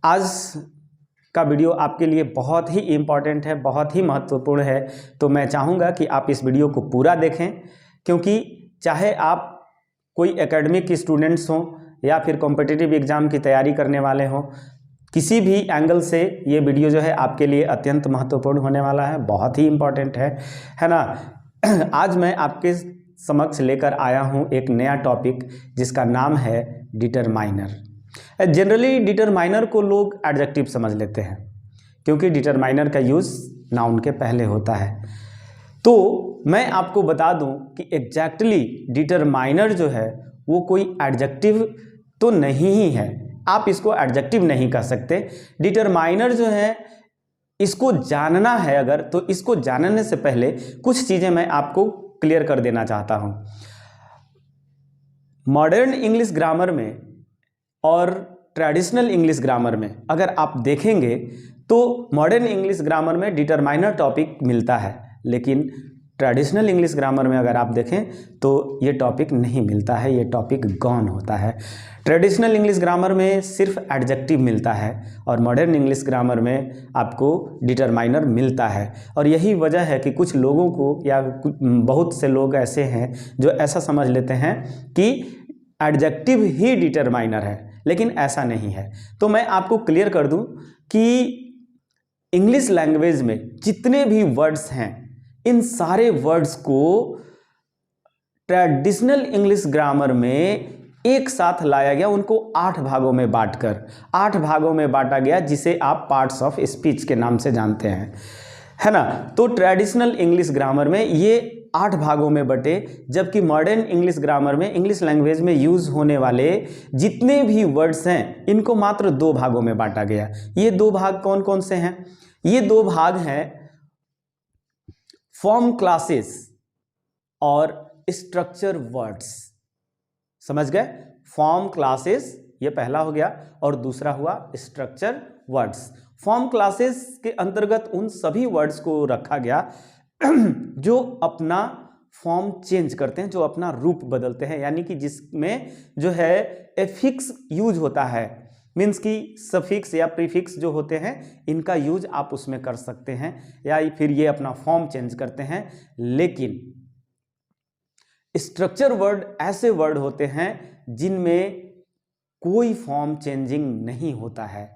आज का वीडियो आपके लिए बहुत ही इम्पॉर्टेंट है, बहुत ही महत्वपूर्ण है। तो मैं चाहूँगा कि आप इस वीडियो को पूरा देखें, क्योंकि चाहे आप कोई एकेडमिक स्टूडेंट्स हों या फिर कॉम्पिटिटिव एग्ज़ाम की तैयारी करने वाले हों, किसी भी एंगल से ये वीडियो जो है आपके लिए अत्यंत महत्वपूर्ण होने वाला है, बहुत ही इम्पॉर्टेंट है ना। आज मैं आपके समक्ष लेकर आया हूँ एक नया टॉपिक जिसका नाम है डिटरमाइनर। जनरली डिटरमाइनर को लोग एडजेक्टिव समझ लेते हैं, क्योंकि डिटरमाइनर का यूज़ नाउन के पहले होता है। तो मैं आपको बता दूं कि एग्जैक्टली डिटरमाइनर जो है वो कोई एडजेक्टिव तो नहीं ही है, आप इसको एडजेक्टिव नहीं कह सकते। डिटरमाइनर जो है, इसको जानना है अगर, तो इसको जानने से पहले कुछ चीज़ें मैं आपको क्लियर कर देना चाहता हूं। मॉडर्न इंग्लिश ग्रामर में और ट्रेडिशनल इंग्लिश ग्रामर में अगर आप देखेंगे तो मॉडर्न इंग्लिश ग्रामर में डिटरमाइनर टॉपिक मिलता है, लेकिन ट्रेडिशनल इंग्लिश ग्रामर में अगर आप देखें तो ये टॉपिक नहीं मिलता है, ये टॉपिक गॉन होता है। ट्रेडिशनल इंग्लिश ग्रामर में सिर्फ एडजेक्टिव मिलता है और मॉडर्न इंग्लिश ग्रामर में आपको डिटरमाइनर मिलता है। और यही वजह है कि कुछ लोगों को या बहुत से लोग ऐसे हैं जो ऐसा समझ लेते हैं कि एडजेक्टिव ही डिटरमाइनर है, लेकिन ऐसा नहीं है। तो मैं आपको क्लियर कर दूं कि इंग्लिश लैंग्वेज में जितने भी वर्ड्स हैं, इन सारे वर्ड्स को ट्रेडिशनल इंग्लिश ग्रामर में एक साथ लाया गया, उनको 8 भागों में बांटकर 8 भागों में बांटा गया, जिसे आप पार्ट्स ऑफ स्पीच के नाम से जानते हैं, है ना। तो ट्रेडिशनल इंग्लिश ग्रामर में ये 8 भागों में बटे, जबकि मॉडर्न इंग्लिश ग्रामर में इंग्लिश लैंग्वेज में यूज होने वाले जितने भी वर्ड्स हैं इनको मात्र 2 भागों में बांटा गया। ये 2 भाग कौन कौन से हैं? ये 2 भाग हैं फॉर्म क्लासेस और स्ट्रक्चर वर्ड्स। समझ गए? फॉर्म क्लासेस ये पहला हो गया और दूसरा हुआ स्ट्रक्चर वर्ड्स। फॉर्म क्लासेस के अंतर्गत उन सभी वर्ड्स को रखा गया जो अपना फॉर्म चेंज करते हैं, जो अपना रूप बदलते हैं, यानी कि जिसमें जो है एफिक्स यूज होता है, मीन्स कि सफिक्स या प्रीफिक्स जो होते हैं इनका यूज आप उसमें कर सकते हैं, या फिर ये अपना फॉर्म चेंज करते हैं। लेकिन स्ट्रक्चर वर्ड ऐसे वर्ड होते हैं जिनमें कोई फॉर्म चेंजिंग नहीं होता है।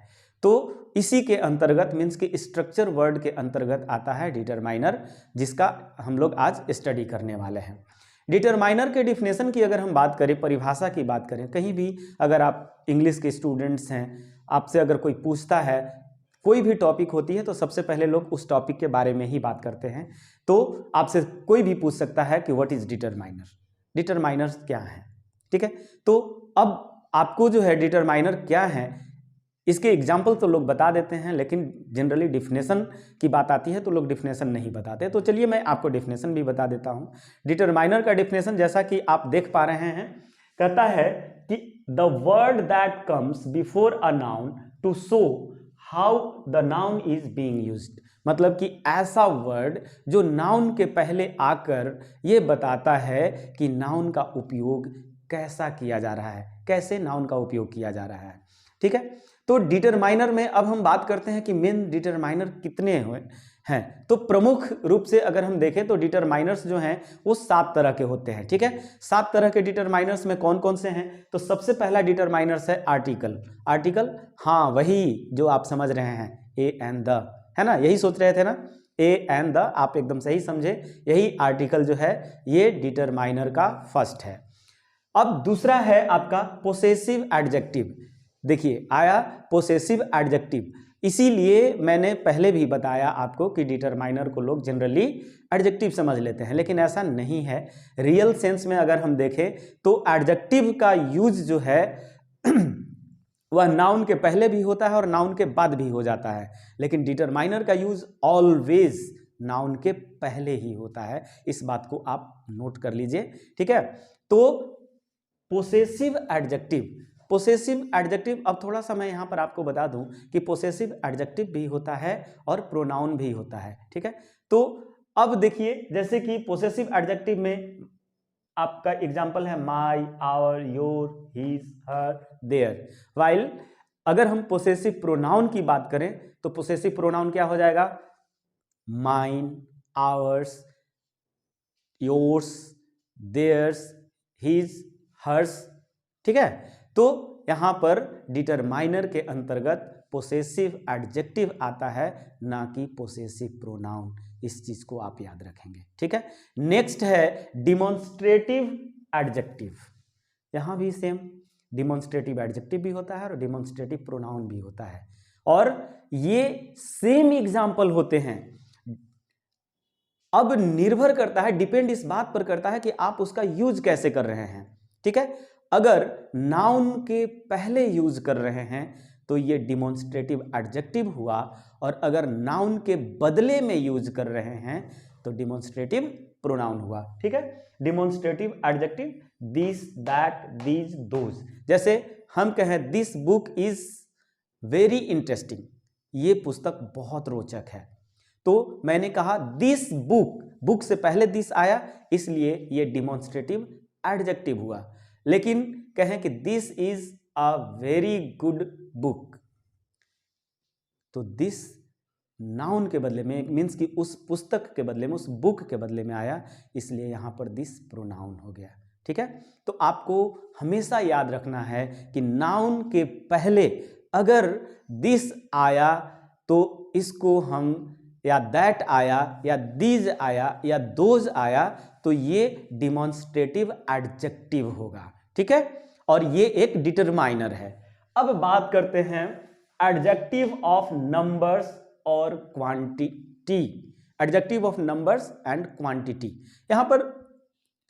तो इसी के अंतर्गत मीन्स कि स्ट्रक्चर वर्ड के अंतर्गत आता है डिटरमाइनर, जिसका हम लोग आज स्टडी करने वाले हैं। डिटरमाइनर के डिफिनेशन की अगर हम बात करें, परिभाषा की बात करें, कहीं भी अगर आप इंग्लिश के स्टूडेंट्स हैं, आपसे अगर कोई पूछता है, कोई भी टॉपिक होती है तो सबसे पहले लोग उस टॉपिक के बारे में ही बात करते हैं। तो आपसे कोई भी पूछ सकता है कि व्हाट इज डिटरमाइनर, डिटरमाइनर क्या है, ठीक है। तो अब आपको जो है डिटरमाइनर क्या है इसके एग्जाम्पल तो लोग बता देते हैं, लेकिन जनरली डिफिनेशन की बात आती है तो लोग डिफिनेशन नहीं बताते। तो चलिए मैं आपको डिफिनेशन भी बता देता हूं। डिटरमाइनर का डिफिनेशन जैसा कि आप देख पा रहे हैं, कहता है कि the word that comes before a noun to show how the noun is being used. मतलब कि ऐसा वर्ड जो नाउन के पहले आकर ये बताता है कि नाउन का उपयोग कैसा किया जा रहा है, कैसे नाउन का उपयोग किया जा रहा है, ठीक है। तो डिटरमाइनर में अब हम बात करते हैं कि मेन डिटरमाइनर कितने हुए हैं। तो प्रमुख रूप से अगर हम देखें तो डिटरमाइनर्स जो हैं वो 7 तरह के होते हैं, ठीक है। 7 तरह के डिटरमाइनर्स में कौन कौन से हैं? तो सबसे पहला डिटरमाइनर्स है आर्टिकल। आर्टिकल, हाँ वही जो आप समझ रहे हैं, ए एंड द, है ना, यही सोच रहे थे ना, ए एंड द, आप एकदम सही समझे, यही आर्टिकल जो है ये डिटरमाइनर का फर्स्ट है। अब दूसरा है आपका पोसेसिव एडजेक्टिव। देखिए आया पोसेसिव एडजेक्टिव, इसीलिए मैंने पहले भी बताया आपको कि डिटरमाइनर को लोग जनरली एडजेक्टिव समझ लेते हैं, लेकिन ऐसा नहीं है। रियल सेंस में अगर हम देखें तो एडजेक्टिव का यूज जो है वह नाउन के पहले भी होता है और नाउन के बाद भी हो जाता है, लेकिन डिटरमाइनर का यूज ऑलवेज नाउन के पहले ही होता है। इस बात को आप नोट कर लीजिए, ठीक है। तो पोसेसिव एडजेक्टिव, पोसेसिव एडजेक्टिव, अब थोड़ा सा मैं यहाँ पर आपको बता दूं कि पोसेसिव एडजेक्टिव भी होता है और प्रोनाउन भी होता है, ठीक है। तो अब देखिए, जैसे कि पोसेसिव एडजेक्टिव में आपका एग्जाम्पल है my, our, your, his, her, their, while अगर हम पोसेसिव प्रोनाउन की बात करें तो पोसेसिव प्रोनाउन क्या हो जाएगा? Mine, ours, yours, theirs, his, hers. ठीक है, तो यहां पर डिटरमाइनर के अंतर्गत पोसेसिव एडजेक्टिव आता है, ना कि पोसेसिव प्रोनाउन। इस चीज को आप याद रखेंगे। ठीक है, नेक्स्ट है डिमॉन्स्ट्रेटिव एडजेक्टिव। यहां भी सेम डिमॉन्स्ट्रेटिव एडजेक्टिव भी होता है और डिमॉन्स्ट्रेटिव प्रोनाउन भी होता है, और ये सेम एग्जाम्पल होते हैं। अब निर्भर करता है, डिपेंड इस बात पर करता है कि आप उसका यूज कैसे कर रहे हैं। ठीक है, अगर नाउन के पहले यूज कर रहे हैं तो ये डिमॉन्स्ट्रेटिव एडजेक्टिव हुआ, और अगर नाउन के बदले में यूज कर रहे हैं तो डिमॉन्स्ट्रेटिव प्रोनाउन हुआ। ठीक है, demonstrative adjective this, that, these, those. जैसे हम कहें this book is very interesting, ये पुस्तक बहुत रोचक है, तो मैंने कहा दिस बुक, बुक से पहले दिस आया, इसलिए ये डिमॉन्स्ट्रेटिव एडजेक्टिव हुआ। लेकिन कहें कि this is a very good book, तो दिस नाउन के बदले में, मीन्स कि उस पुस्तक के बदले में, उस बुक के बदले में आया, इसलिए यहां पर दिस प्रोनाउन हो गया। ठीक है, तो आपको हमेशा याद रखना है कि नाउन के पहले अगर दिस आया तो इसको हम, या दैट आया, या दीज आया, या दोज आया, तो ये डिमॉन्स्ट्रेटिव एडजेक्टिव होगा। ठीक है, और ये एक डिटरमाइनर है। अब बात करते हैं एडजेक्टिव ऑफ नंबर्स और quantity. Adjective of numbers and quantity. यहां पर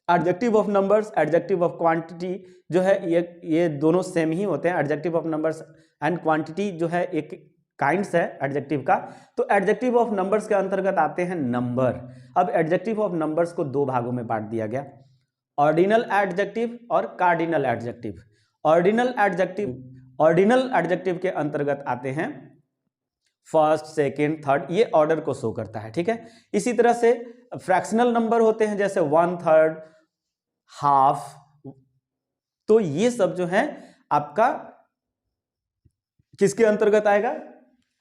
adjective of numbers, adjective of quantity जो है, ये दोनों सेम ही होते हैं। Adjective of numbers and quantity जो है एक काइंड्स है एडजेक्टिव का। तो एडजेक्टिव ऑफ नंबर्स के अंतर्गत आते हैं नंबर। अब एडजेक्टिव ऑफ नंबर्स को दो भागों में बांट दिया गया, ऑर्डिनल एडजेक्टिव और कार्डिनल एडजेक्टिव। ऑर्डिनल एडजेक्टिव के अंतर्गत आते हैं फर्स्ट, सेकेंड, थर्ड, ये ऑर्डर को शो करता है। ठीक है, इसी तरह से फ्रैक्शनल नंबर होते हैं, जैसे 1/3, हाफ, तो ये सब जो है आपका किसके अंतर्गत आएगा?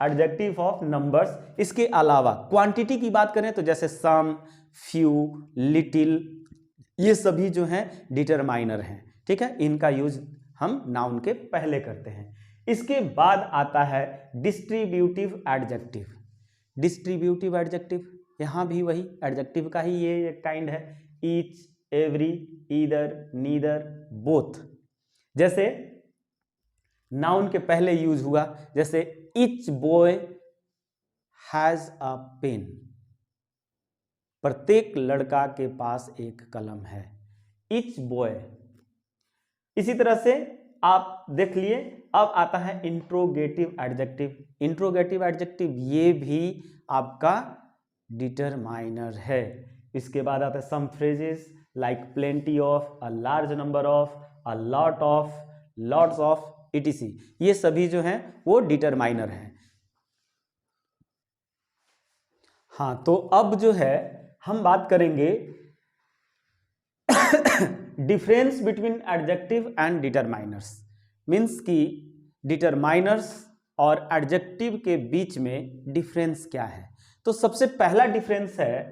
Adjective of numbers. इसके अलावा क्वांटिटी की बात करें तो जैसे सम, फ्यू, लिटिल, ये सभी जो हैं डिटरमाइनर हैं। ठीक है, इनका यूज हम नाउन के पहले करते हैं। इसके बाद आता है डिस्ट्रीब्यूटिव एडजेक्टिव। डिस्ट्रीब्यूटिव एडजेक्टिव, यहां भी वही एडजेक्टिव का ही ये काइंड है, each, every, either, neither, both. जैसे नाउन के पहले यूज हुआ, जैसे each boy has a pen, प्रत्येक लड़का के पास एक कलम है, ईच बॉय। इसी तरह से आप देख लिए, अब आता है इंट्रोगेटिव एडजेक्टिव। इंट्रोगेटिव एडजेक्टिव ये भी आपका डिटरमाइनर है। इसके बाद आता है some phrases like plenty of, a large number of, a lot of, lots of, etc. ये सभी जो हैं वो डिटरमाइनर हैं। हाँ, तो अब जो है हम बात करेंगे difference between adjective and determiners. Means कि डिटरमाइनर्स और एडजेक्टिव के बीच में डिफरेंस क्या है। तो सबसे पहला डिफरेंस है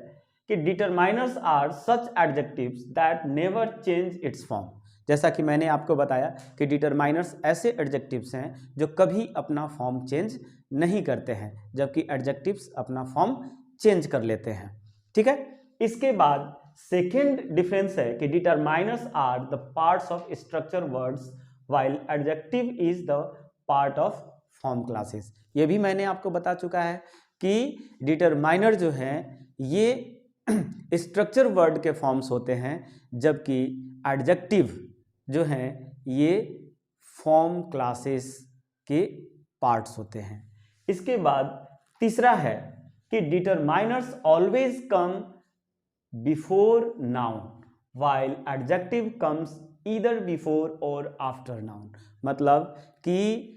कि determiners are such adjectives that never change its form. जैसा कि मैंने आपको बताया कि डिटरमाइनर्स ऐसे एडजेक्टिव्स हैं जो कभी अपना फॉर्म चेंज नहीं करते हैं, जबकि एडजेक्टिव्स अपना फॉर्म चेंज कर लेते हैं। ठीक है, इसके बाद सेकेंड डिफरेंस है कि determiners are the parts of structure words while adjective is the part of form classes. ये भी मैंने आपको बता चुका है कि डिटरमाइनर जो हैं ये स्ट्रक्चर वर्ड के फॉर्म्स होते हैं, जबकि एडजेक्टिव जो हैं ये फॉर्म क्लासेस के पार्ट्स होते हैं। इसके बाद तीसरा है कि determiners always come before noun while adjective comes either before और आफ्टर नाउन। मतलब कि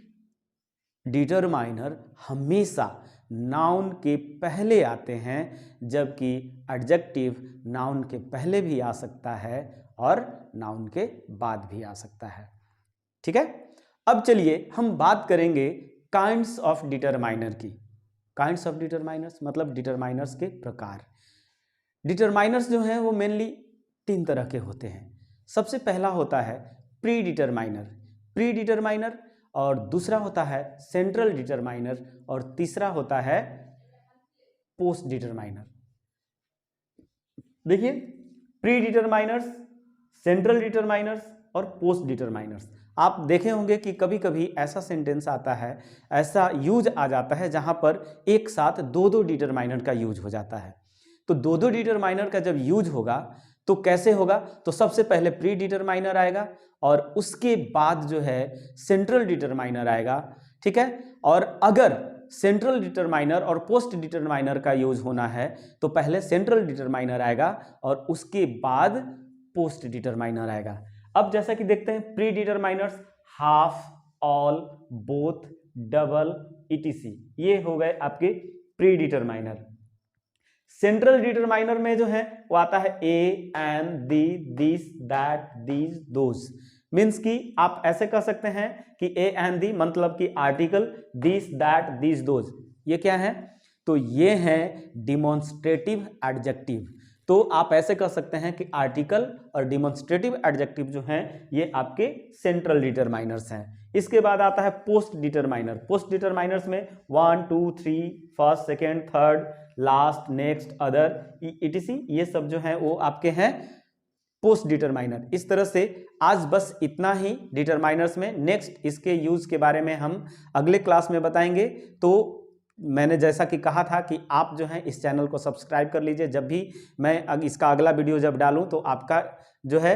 डिटरमाइनर हमेशा नाउन के पहले आते हैं, जबकि एडजेक्टिव नाउन के पहले भी आ सकता है और नाउन के बाद भी आ सकता है। ठीक है, अब चलिए हम बात करेंगे काइंड्स ऑफ डिटरमाइनर की। काइंड्स ऑफ डिटरमाइनर्स मतलब डिटरमाइनर्स के प्रकार। डिटरमाइनर्स जो हैं वो मेनली 3 तरह के होते हैं। सबसे पहला होता है प्री डिटरमाइनर, और दूसरा होता है सेंट्रल डिटरमाइनर, और तीसरा होता है पोस्ट डिटरमाइनर। देखिए, प्री डिटरमाइनर्स, सेंट्रल डिटरमाइनर्स और पोस्ट डिटरमाइनर्स। आप देखे होंगे कि कभी कभी ऐसा सेंटेंस आता है, ऐसा यूज आ जाता है जहां पर एक साथ दो डिटरमाइनर का यूज हो जाता है। तो दो डिटरमाइनर का जब यूज होगा तो कैसे होगा, तो सबसे पहले प्री डिटरमाइनर आएगा और उसके बाद जो है सेंट्रल डिटरमाइनर आएगा, ठीक है। और अगर सेंट्रल डिटरमाइनर और पोस्ट डिटरमाइनर का यूज होना है तो पहले सेंट्रल डिटरमाइनर आएगा और उसके बाद पोस्ट डिटरमाइनर आएगा। अब जैसा कि देखते हैं pre determiners, half, all, both, double, etc, ये हो गए आपके प्री डिटरमाइनर। सेंट्रल डिटरमाइनर में जो है वो आता है a, an, the, this, that, these, those. Means कि आप ऐसे कह सकते हैं कि ए एंड दी मतलब कि article, this, that, these, those, ये क्या है, तो ये है डिमॉन्स्ट्रेटिव एडजेक्टिव। तो आप ऐसे कह सकते हैं कि आर्टिकल और डिमॉन्स्ट्रेटिव एडजेक्टिव जो हैं ये आपके सेंट्रल डिटरमाइनर्स हैं। इसके बाद आता है पोस्ट डिटरमाइनर। पोस्ट डिटरमाइनर्स में 1, 2, 3, first, second, third, last, next, other, etc, ये सब जो है वो आपके हैं पोस्ट डिटरमाइनर। इस तरह से आज बस इतना ही डिटरमाइनर्स में। नेक्स्ट इसके यूज के बारे में हम अगले क्लास में बताएंगे। तो मैंने जैसा कि कहा था कि आप जो है इस चैनल को सब्सक्राइब कर लीजिए, जब भी मैं इसका अगला वीडियो जब डालूं तो आपका जो है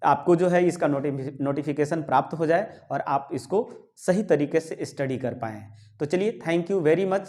आपको जो है इसका नोटिफिकेशन प्राप्त हो जाए और आप इसको सही तरीके से स्टडी कर पाएँ। तो चलिए, थैंक यू वेरी मच।